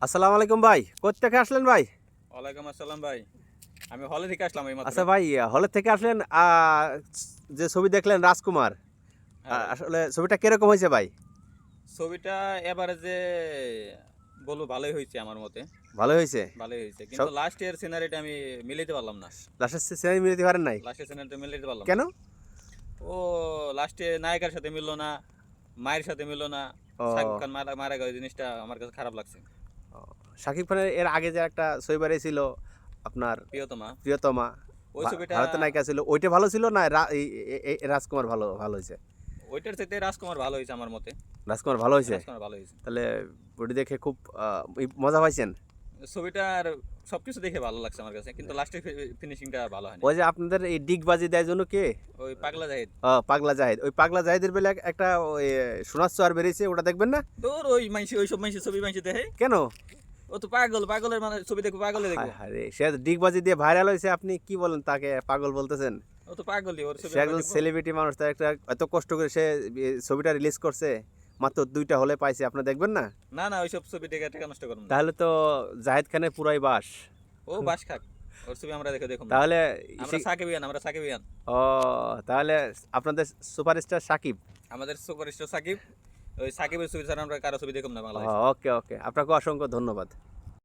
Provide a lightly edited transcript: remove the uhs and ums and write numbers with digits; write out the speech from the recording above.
আসসালামু আলাইকুম ভাই, কোত্থেকে আসলেন ভাই? ওয়ালাইকুম আসসালাম ভাই। আমি হলে থেকে আসলাম এইমাত্র। আচ্ছা ভাই, হলের থেকে আসলেন। যে ছবি দেখলেন রাজকুমার, হ্যাঁ ভাই। আসলে ছবিটা কিরকম হয়েছে ভাই? ছবিটা এভারেজে বলবো ভালোই হয়েছে আমার মতে। ভালো হয়েছে। ভালোই হয়েছে। সব কিন্তু লাস্ট ইয়ার সিনারিটা আমি মিলাইতে পারলাম না। লাস্টের সিনেমা মিলাতে পারেন নাই? লাস্টের সিনারিটা মিলাইতে পারলাম না। কেন? ও লাস্টে নায়িকার সাথে মিললো না, মায়ের সাথে মিললো না। শাকিব ও, খান মারা মারা গেল, জিনিসটা আমার কাছে খারাপ লাগছে। ও, শাকিব খানের এর আগে যে একটা ছবি বেরিয়েছিল আপনার, প্রিয়তমা প্রিয়তমা, ওই ছবিটা, ভারতের নায়িকা ছিল, ওইটা ভালো ছিল না রাজকুমার ভালো ভালো হয়েছে? ওইটার চাইতে রাজকুমার ভালো হয়েছে আমার মতে। রাজকুমার ভালো হয়েছে। রাজকুমার ভালো হয়েছে। তাহলে ওটি দেখে খুব মজা পাইছেন? ছবিটার সবকিছু দেখে ভালো লাগছে আমার কাছে, কিন্তু লাস্টের ফিনিশিংটা ভালো হয়নি। ওই যে আপনাদের এই ডিগবাজি দেয় জন্য কে? ওই পাগলা জাহিদ। পাগলা জাহেদ, ওই পাগলা জাহেদের বেলা একটা ওই সোনার চোয়ার বেরিয়েছে, ওটা দেখবেন না? তোর ওই মাইনসি, ওই সব মাইনসি ছবি মাইনসি দেখে। কেন? ও তো পাগল, পাগলের মানে ছবি দেখবো, পাগলে দেখবো। হায় হায় রে, সে ডিগবাজি দিয়ে ভাইরাল হয়েছে, আপনি কি বলেন তাকে পাগল বলতেছেন? ও তো পাগলই, ওর ছবি সে আমরা একজন দেখবো। সেলিব্রিটি মানুষ, তার একটা এত কষ্ট করে সে ছবিটা রিলিজ করছে, মাত্র 2টা হলে পাইছে, আপনি দেখবেন না? না না, ওইসব ছবি দেখে টাকা নষ্ট করুন না। তাহলে তো জাহেদ খানের পুরাই বাস। ও বাস খাক, ওর ছবি আমরা দেখে দেখুন না। তাহলে আমরা সাকিবিয়ান, আমরা সাকিবিয়ান। ও, তাহলে আপনাদের সুপারস্টার সাকিব। আমাদের সুপারস্টার সাকিব। ওই সাকিবের ছবি ছাড়া আমরা কারো ছবি দেখুন না বাংলাদেশ। ওকে ওকে, আপনাকে অসংখ্য ধন্যবাদ।